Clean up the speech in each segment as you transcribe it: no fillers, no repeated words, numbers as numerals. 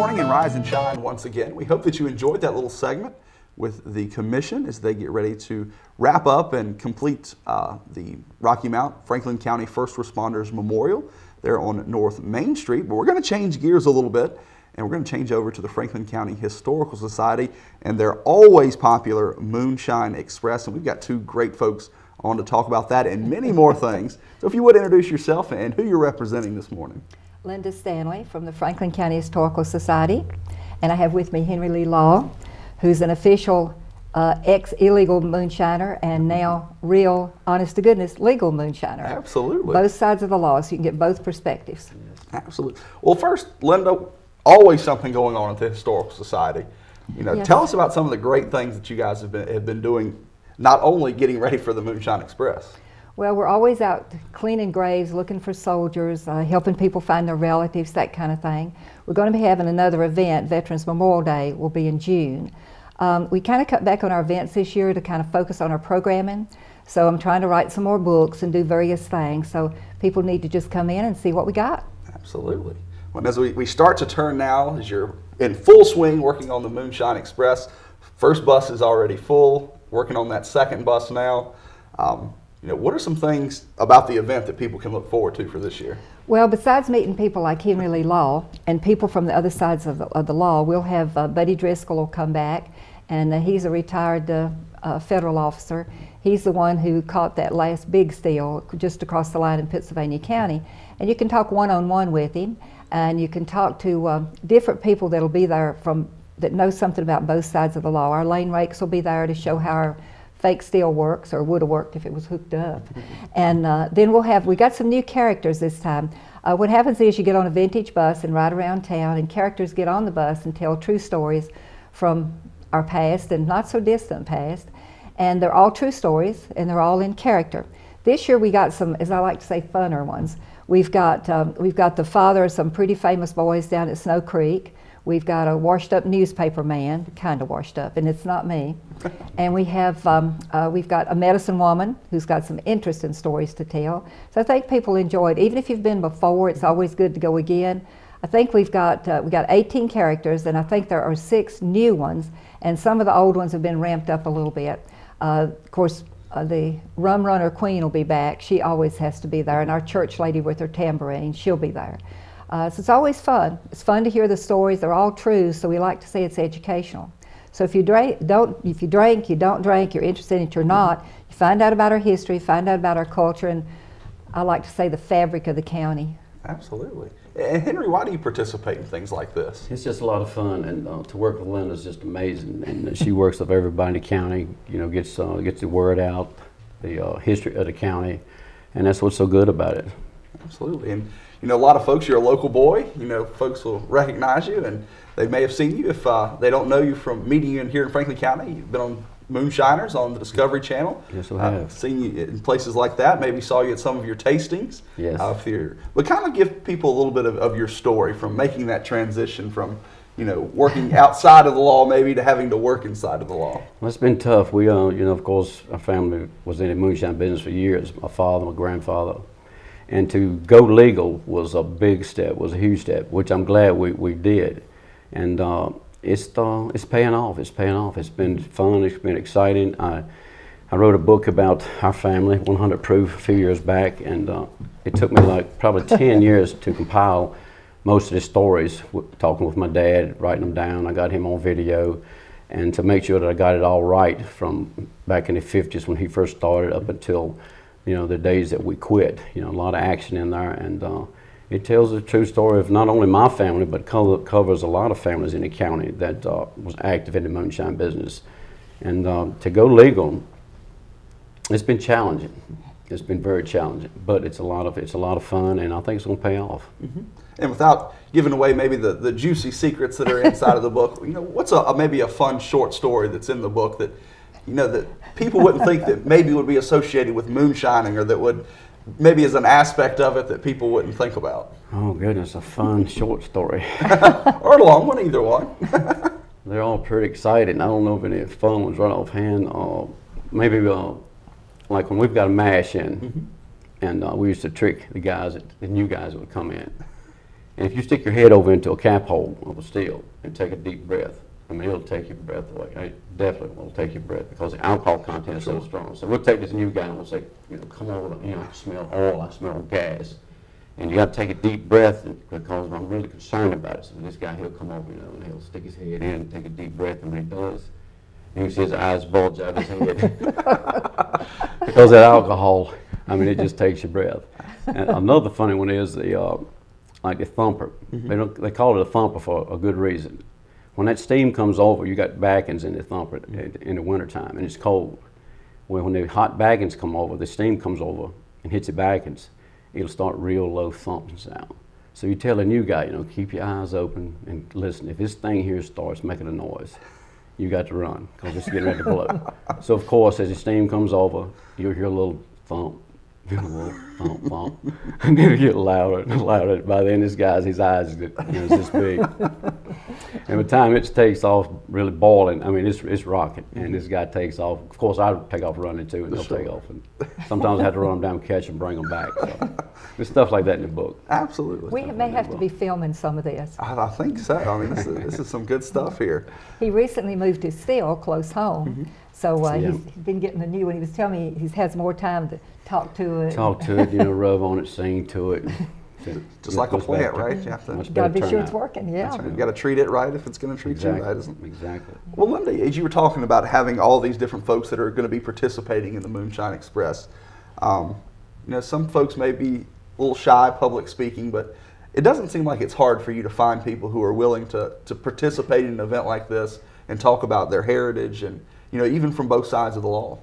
Morning and rise and shine once again. We hope that you enjoyed that little segment with the commission as they get ready to wrap up and complete the Rocky Mount Franklin County First Responders Memorial there on North Main Street. But we're going to change gears a little bit, and we're going to change over to the Franklin County Historical Society and their always popular Moonshine Express. And we've got two great folks on to talk about that and many more things. So if you would introduce yourself and who you're representing this morning. Linda Stanley from the Franklin County Historical Society, and I have with me Henry Lee Law, who's an official ex-illegal moonshiner and now real, honest-to-goodness, legal moonshiner. Absolutely. Both sides of the law, so you can get both perspectives. Absolutely. Well, first, Linda, always something going on at the Historical Society. You know, Yes. Tell us about some of the great things that you guys have been doing, not only getting ready for the Moonshine Express. Well, we're always out cleaning graves, looking for soldiers, helping people find their relatives, that kind of thing. We're going to be having another event, Veterans Memorial Day, will be in June. We kind of cut back on our events this year to kind of focus on our programming. So I'm trying to write some more books and do various things. So people need to just come in and see what we got. Absolutely. Well, as we start to turn now, as you're in full swing working on the Moonshine Express, first bus is already full, working on that second bus now. You know, what are some things about the event that people can look forward to for this year? Well, besides meeting people like Henry Lee Law and people from the other sides of the law, we'll have Buddy Driscoll will come back, and he's a retired federal officer. He's the one who caught that last big steal just across the line in Pittsylvania County. And you can talk one-on-one with him, and you can talk to different people that'll be there that know something about both sides of the law. Our lane rakes will be there to show how our fake steel works, or would have worked if it was hooked up. And then we got some new characters this time. What happens is you get on a vintage bus and ride around town, and characters get on the bus and tell true stories from our past and not so distant past. And they're all true stories, and they're all in character. This year we got some, as I like to say, funner ones. We've got the father of some pretty famous boys down at Snow Creek. We've got a washed up newspaper man, kind of washed up, and it's not me. And we've got a medicine woman who's got some interesting stories to tell. So I think people enjoy it. Even if you've been before, it's always good to go again. I think we got 18 characters, and I think there are 6 new ones, and some of the old ones have been ramped up a little bit. Of course, the Rum Runner Queen will be back. She always has to be there, and our church lady with her tambourine, she'll be there. So it's always fun. It's fun to hear the stories. They're all true, so we like to say it's educational. So if you drink, you don't drink, you're interested in it, you're not, you find out about our history, find out about our culture, and I like to say the fabric of the county. Absolutely. And Henry, why do you participate in things like this? It's just a lot of fun, and to work with Linda is just amazing. And she works with everybody in the county, you know, gets the word out, the history of the county, and that's what's so good about it. Absolutely. And you know, a lot of folks, you're a local boy, you know, folks will recognize you, and they may have seen you if they don't know you from meeting you here in Franklin County. You've been on Moonshiners on the Discovery Channel. Yes, I have. Seen you in places like that, maybe saw you at some of your tastings. Yes. But kind of give people a little bit of your story from making that transition from, you know, working outside of the law maybe to having to work inside of the law. Well, it's been tough. We, you know, of course, our family was in the moonshine business for years, my father, my grandfather. And to go legal was a big step, was a huge step, which I'm glad we did. And it's paying off. It's paying off. It's been fun. It's been exciting. I wrote a book about our family, 100 Proof, a few years back, and it took me like probably 10 years to compile most of the stories, talking with my dad, writing them down. I got him on video, and to make sure that I got it all right from back in the 50s when he first started up until, you know, the days that we quit. You know, a lot of action in there, and it tells the true story of not only my family, but covers a lot of families in the county that was active in the moonshine business. And to go legal, it's been challenging. It's been very challenging, but it's a lot of fun, and I think it's going to pay off. Mm-hmm. And without giving away maybe the juicy secrets that are inside of the book, you know, what's maybe a fun short story that's in the book that, you know, that people wouldn't think that maybe would be associated with moonshining, or that would maybe as an aspect of it that people wouldn't think about? Oh goodness, a fun short story. Or a long one, either one. They're all pretty exciting. I don't know if any fun ones right offhand. Maybe like when we've got a mash in, and we used to trick the guys, the new guys that would come in. And if you stick your head over into a cap hole of a still and take a deep breath, I mean, it'll take your breath away. It definitely will take your breath because the alcohol content is so strong. So we'll take this new guy and we'll say, you know, come over, you know, I smell oil, I smell gas. And you got to take a deep breath because I'm really concerned about it. So this guy, he'll come over, you know, and he'll stick his head in and take a deep breath. And when he does, you can see his eyes bulge out of his head. Because that alcohol, I mean, it just takes your breath. And another funny one is like the thumper. They call it a thumper for a good reason. When that steam comes over, you got backings in the thumper in the wintertime, and it's cold. Well, when the hot backings come over, the steam comes over and hits the backings, it'll start real low thumping sound. So you tell a new guy, you know, keep your eyes open and listen. If this thing here starts making a noise, you got to run because it's getting ready to blow. So of course, as the steam comes over, you'll hear a little thump, a little thump, thump, and then it'll get louder and louder. By then, his eyes get, you know, it's this big. And by the time it takes off, really boiling, I mean, it's rocket, and this guy takes off. Of course, I take off running too, and they'll take off. And sometimes I have to run them down, catch them, bring them back. So there's stuff like that in the book. Absolutely. We may have to be filming some of this. I think so. I mean, this is some good stuff here. He recently moved to still close home, so he's been getting a new one. He was telling me he has more time to talk to it. Talk to it, you know, rub on it, sing to it. Just like a plant, right? You have to got to be sure it's working, yeah. That's right. You got to treat it right if it's going to treat you right, isn't it? Exactly. Well, Linda, as you were talking about having all these different folks that are going to be participating in the Moonshine Express, you know, some folks may be a little shy public speaking, but it doesn't seem like it's hard for you to find people who are willing to participate in an event like this and talk about their heritage and, you know, even from both sides of the law.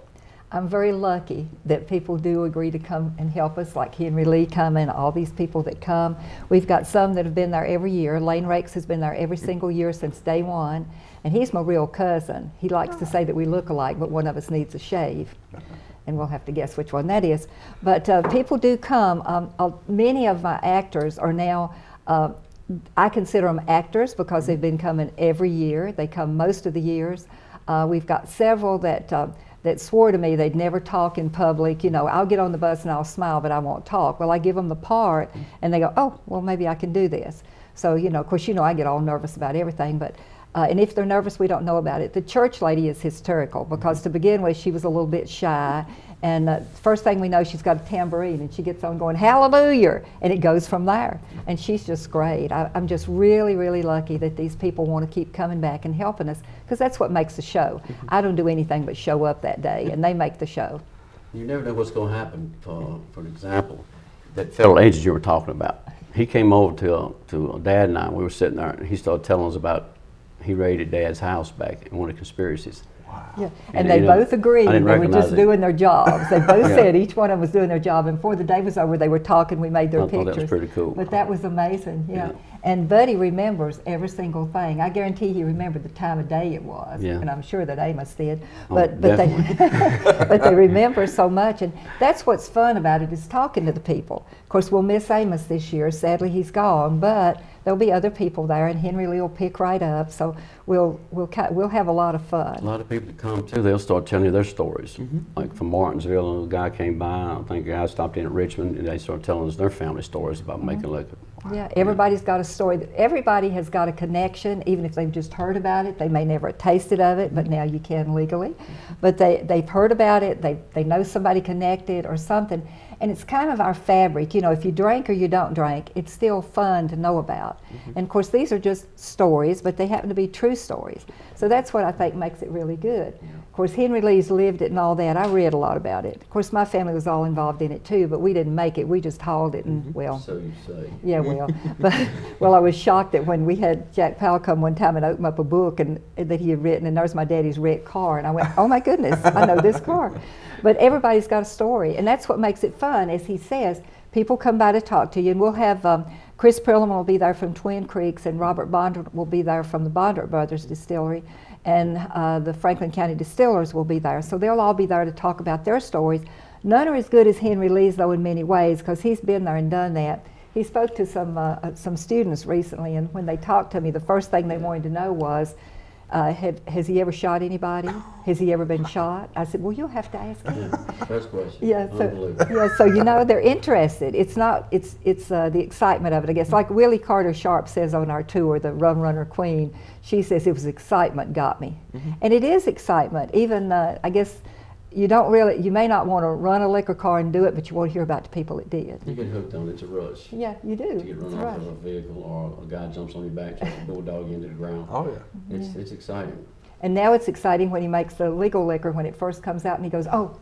I'm very lucky that people do agree to come and help us, like Henry Lee coming, all these people that come. We've got some that have been there every year. Lane Rakes has been there every single year since day one, and he's my real cousin. He likes to say that we look alike, but one of us needs a shave. And we'll have to guess which one that is. But people do come. Many of my actors are now, I consider them actors because they've been coming every year. They come most of the years. We've got several that swore to me they'd never talk in public. You know, I'll get on the bus and I'll smile, but I won't talk. Well, I give them the part, and they go, oh, well, maybe I can do this. So, you know, of course, you know, I get all nervous about everything, but and if they're nervous, we don't know about it. The church lady is hysterical because to begin with, she was a little bit shy. And first thing we know, she's got a tambourine and she gets on going, hallelujah, and it goes from there. And she's just great. I'm just really, really lucky that these people want to keep coming back and helping us because that's what makes the show. I don't do anything but show up that day, and they make the show. You never know what's going to happen. For example, that federal agent you were talking about, he came over to Dad and I. We were sitting there, and he started telling us about he raided Dad's house back in one of the conspiracies. Wow. Yeah, and they both agreed. They were just doing their jobs. They both said each one of them was doing their job. And before the day was over, they were talking. We made their pictures. That was pretty cool. But that was amazing. Yeah. And Buddy remembers every single thing. I guarantee he remembered the time of day it was. Yeah. And I'm sure that Amos did. But they remember so much. And that's what's fun about it is talking to the people. Of course, we'll miss Amos this year. Sadly, he's gone. But there'll be other people there, and Henry Lee will pick right up. So we'll have a lot of fun. A lot of people that come too, they'll start telling you their stories. Like from Martinsville, a guy came by. I think a guy stopped in at Richmond, and they started telling us their family stories about making liquor. Yeah, everybody's got a story. Everybody has got a connection, even if they've just heard about it. They may never have tasted of it, but now you can legally. But they've heard about it. They know somebody connected or something. And it's kind of our fabric. You know, if you drink or you don't drink, it's still fun to know about. And of course, these are just stories, but they happen to be true stories. So that's what I think makes it really good. Of course, Henry Lee's lived it and all that. I read a lot about it. Of course, my family was all involved in it too, but we didn't make it. We just hauled it and, well. So you say. Yeah, well. But, well, I was shocked that when we had Jack Powell come one time and open up a book and that he had written, and there's my daddy's wrecked car. And I went, oh my goodness, I know this car. But everybody's got a story, and that's what makes it fun. As he says, people come by to talk to you, and we'll have Chris Perlman will be there from Twin Creeks, and Robert Bondert will be there from the Bondert Brothers Distillery, and the Franklin County Distillers will be there. So they'll all be there to talk about their stories. None are as good as Henry Lee's, though, in many ways, because he's been there and done that. He spoke to some students recently, and when they talked to me, the first thing they wanted to know was, Has he ever shot anybody? Has he ever been shot? I said, well, you'll have to ask him. First question. Yeah, so you know, they're interested. It's the excitement of it, I guess. Like Willie Carter Sharp says on our tour, the Rum Runner Queen, she says it was excitement got me. And it is excitement. Even, I guess, you may not want to run a liquor car and do it, but you want to hear about the people that did. You get hooked on it, it's a rush. Yeah, you do. To get run off of a vehicle or a guy jumps on your back, tries to bulldog you into the ground. Oh, yeah. It's exciting. And now it's exciting when he makes the legal liquor when it first comes out and he goes, oh,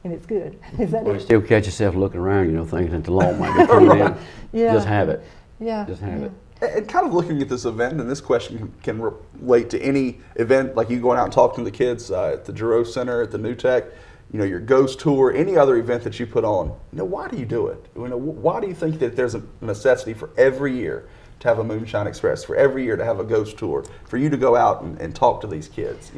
and it's good. Is that Or you it? still catch yourself looking around, thinking that the law might be coming in. Yeah. Just have it. Yeah. Just have it. And kind of looking at this event, and this question can relate to any event, like you going out and talking to the kids at the Giroux Center, at the New Tech, your Ghost Tour, any other event that you put on. Why do you do it? Why do you think that there's a necessity for every year to have a Moonshine Express, for every year to have a Ghost Tour, for you to go out and talk to these kids,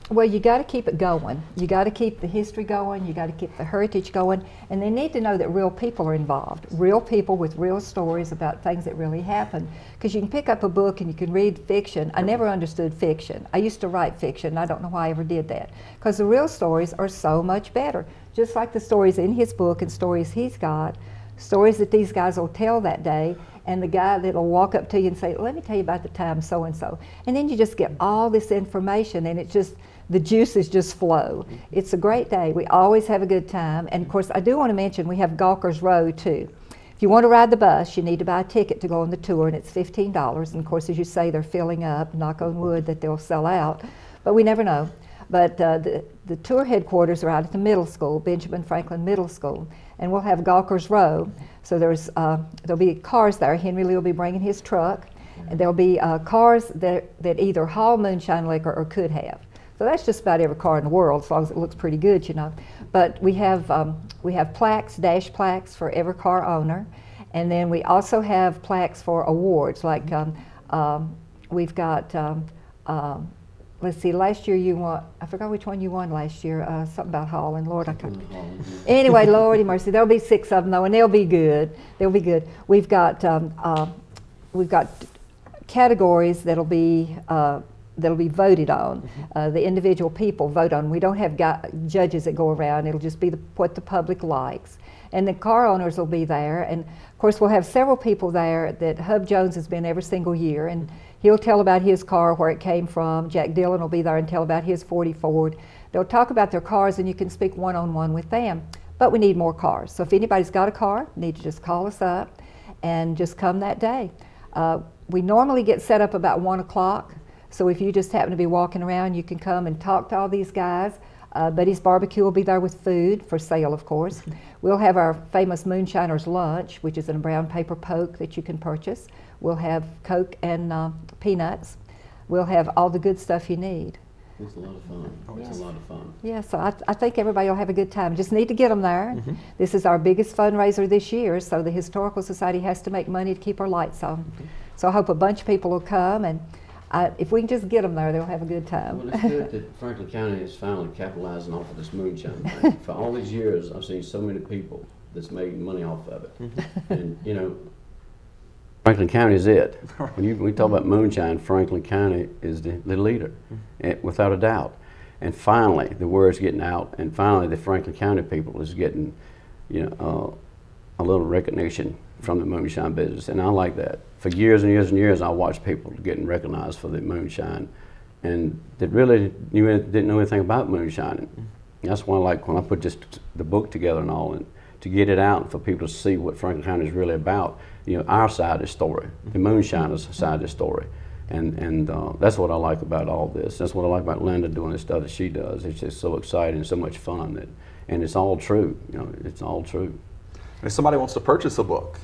Well, you got to keep it going. You got to keep the history going. You got to keep the heritage going. And they need to know that real people are involved. Real people with real stories about things that really happened. Because you can pick up a book and you can read fiction. I never understood fiction. I used to write fiction. I don't know why I ever did that. Because the real stories are so much better. Just like the stories in his book and stories he's got, stories that these guys will tell that day, and the guy that'll walk up to you and say, let me tell you about the time so-and-so. And then you just get all this information, and it's just, the juices just flow. It's a great day. We always have a good time. And of course, I do want to mention we have Gawker's Row too. If you want to ride the bus, you need to buy a ticket to go on the tour, and it's $15. And of course, as you say, they're filling up, knock on wood that they'll sell out, but we never know. But the tour headquarters are out at the middle school, Benjamin Franklin Middle School, and we'll have Gawker's Row. So there'll be cars there. Henry Lee will be bringing his truck, and there'll be cars that either haul moonshine liquor or could have. So that's just about every car in the world, as long as it looks pretty good, But we have plaques, dash plaques for every car owner, and then we also have plaques for awards. Like we've got. Let's see, last year you won, I forgot which one you won last year, something about hauling, Lord, I can't. Anyway, Lordy mercy, there'll be 6 of them though, and they'll be good. They'll be good. We've got categories that'll be voted on. The individual people vote on. We don't have judges that go around. It'll just be what the public likes. And the car owners will be there. And of course, we'll have several people there that Hub Jones has been every single year. And he'll tell about his car, where it came from. Jack Dillon will be there and tell about his 40 Ford. They'll talk about their cars, and you can speak one-on-one with them. But we need more cars. So if anybody's got a car, you need to just call us up and just come that day. We normally get set up about 1 o'clock. So if you just happen to be walking around, you can come and talk to all these guys. Buddy's Barbecue will be there with food, for sale of course. We'll have our famous Moonshiner's Lunch, which is in a brown paper poke that you can purchase. We'll have Coke and peanuts. We'll have all the good stuff you need. It's a lot of fun. It's a lot of fun. Yeah, so I think everybody will have a good time. Just need to get them there. This is our biggest fundraiser this year, so the Historical Society has to make money to keep our lights on. So I hope a bunch of people will come, and if we can just get them there, they'll have a good time. Well, it's good that Franklin County is finally capitalizing off of this moonshine thing. For all these years, I've seen so many people that's making money off of it. And, Franklin County is it. When we talk about moonshine, Franklin County is the leader, without a doubt. And finally, the word's getting out, and finally the Franklin County people is getting, a little recognition from the moonshine business, and I like that. For years and years and years, I watched people getting recognized for the moonshine, and that really didn't know anything about moonshining. That's why I like when I put the book together and all, and to get it out and for people to see what Franklin County is really about. Our side of the story, the moonshiners' side of the story, and that's what I like about all this. That's what I like about Linda doing the stuff that she does. It's just so exciting, so much fun, and it's all true. It's all true. If somebody wants to purchase a book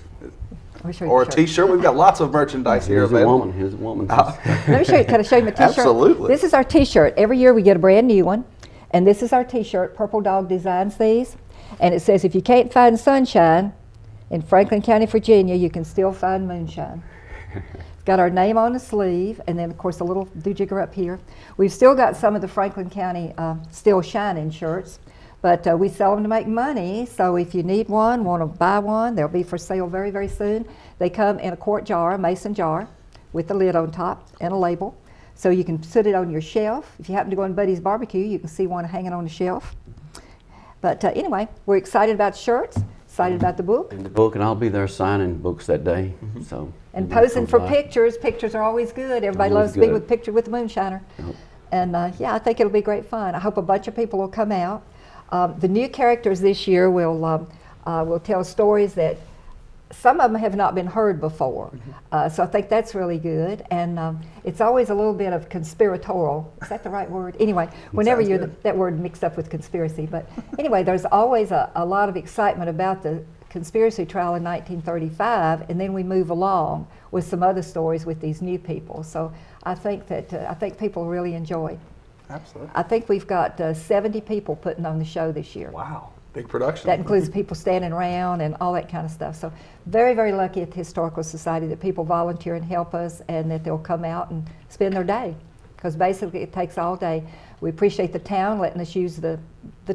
Show you or a the shirt. T-shirt, we've got lots of merchandise here available. Here's a woman. Let me show you. Can I show you my T-shirt? Absolutely. This is our T-shirt. Every year we get a brand new one, and this is our T-shirt. Purple Dog designs these, and it says, "If you can't find sunshine in Franklin County, Virginia, you can still find moonshine." It's got our name on the sleeve, and then of course a little doojiger up here. We've still got some of the Franklin County Still Shining shirts, but we sell them to make money. So if you need one, want to buy one, they'll be for sale very, very soon. They come in a quart jar, a mason jar, with the lid on top and a label. So you can put it on your shelf. If you happen to go on Buddy's Barbecue, you can see one hanging on the shelf. But anyway, we're excited about shirts, excited about the book. And the book, and I'll be there signing books that day. So And everybody posing come for by. pictures. Pictures are always good. Everybody Always loves to be good. with picture with the Moonshiner. Yep. And yeah, I think it'll be great fun. I hope a bunch of people will come out. The new characters this year will tell stories that some of them have not been heard before. So I think that's really good. And it's always a little bit of conspiratorial. Is that the right word? Anyway, whenever Sounds you're good. that word mixed up with conspiracy. But anyway, there's always a lot of excitement about the conspiracy trial in 1935, and then we move along with some other stories with these new people. So I think that I think people really enjoy it. Absolutely. I think we've got 70 people putting on the show this year. Wow, big production. That includes people standing around and all that kind of stuff. So very, very lucky at the Historical Society that people volunteer and help us, and that they'll come out and spend their day, because basically it takes all day. We appreciate the town letting us use the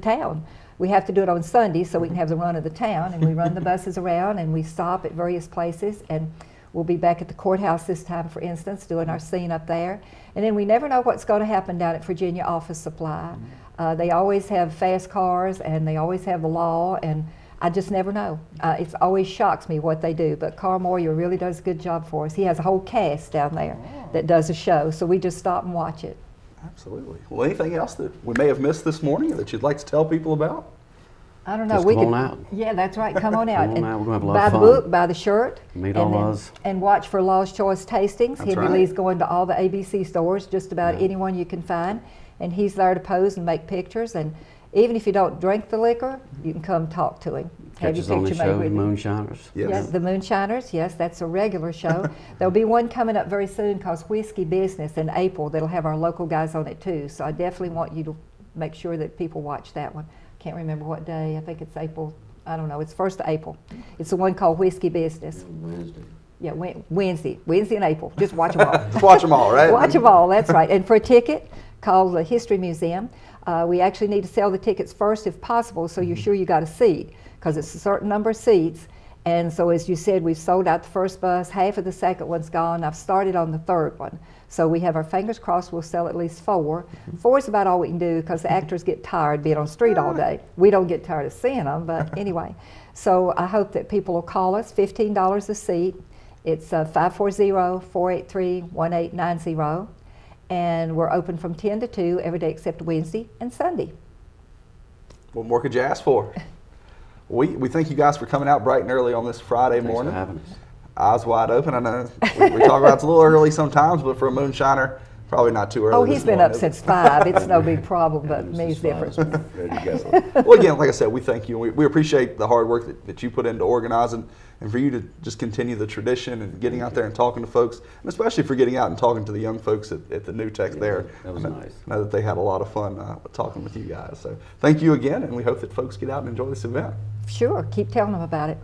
town. We have to do it on Sundays so we can have the run of the town, and we run the buses around and we stop at various places, and we'll be back at the courthouse this time, for instance, doing our scene up there. And then we never know what's going to happen down at Virginia Office Supply. They always have fast cars, and they always have the law, and I just never know. It always shocks me what they do, but Carl Moyer really does a good job for us. He has a whole cast down there that does a show, so we just stop and watch it. Absolutely. Well, anything else that we may have missed this morning that you'd like to tell people about? I don't know. Just we come could, on out. Yeah, that's right. Come on out. Come on And out. We're gonna have a lot buy of the fun. book, buy the shirt, Meet and all then- us. and watch for Law's Choice tastings. That's Henry right. Lee's going to all the ABC stores, just about anyone you can find, and he's there to pose and make pictures. And even if you don't drink the liquor, you can come talk to him. Have Catch your us on the picture made show, with him. Moonshiners. Yes. Yeah, the Moonshiners, yes, that's a regular show. There'll be one coming up very soon called Whiskey Business in April that'll have our local guys on it too. So I definitely want you to make sure that people watch that one. Can't remember what day. I think it's April. I don't know. It's 1st of April. It's the one called Whiskey Business. Wednesday. Yeah, Wednesday in April. Just watch them all. Just watch them all, right? Watch them all, that's right. And for a ticket called the History Museum, we actually need to sell the tickets first if possible, so you're sure you got a seat, because it's a certain number of seats. And so as you said, we've sold out the first bus, half of the second one's gone. I've started on the third one. So we have our fingers crossed we'll sell at least 4. 4 is about all we can do, because the actors get tired being on the street all day. We don't get tired of seeing them, but anyway. So I hope that people will call us, $15 a seat. It's 540-483-1890, and we're open from 10 to 2 every day except Wednesday and Sunday. What more could you ask for? We thank you guys for coming out bright and early on this Friday Thanks morning. for having us. Eyes wide open. I know we talk about it's a little early sometimes, but for a moonshiner, probably not too early. Oh, this he's been morning, up is it? since 5. It's no big problem, but Adams me's is fine. different. Ready to go. Well, again, like I said, we thank you. We appreciate the hard work that you put into organizing, and for you to just continue the tradition and getting out there and talking to folks, and especially for getting out and talking to the young folks at the New Tech there. that was nice. I know that they had a lot of fun talking with you guys. So thank you again, and we hope that folks get out and enjoy this event. Sure, keep telling them about it.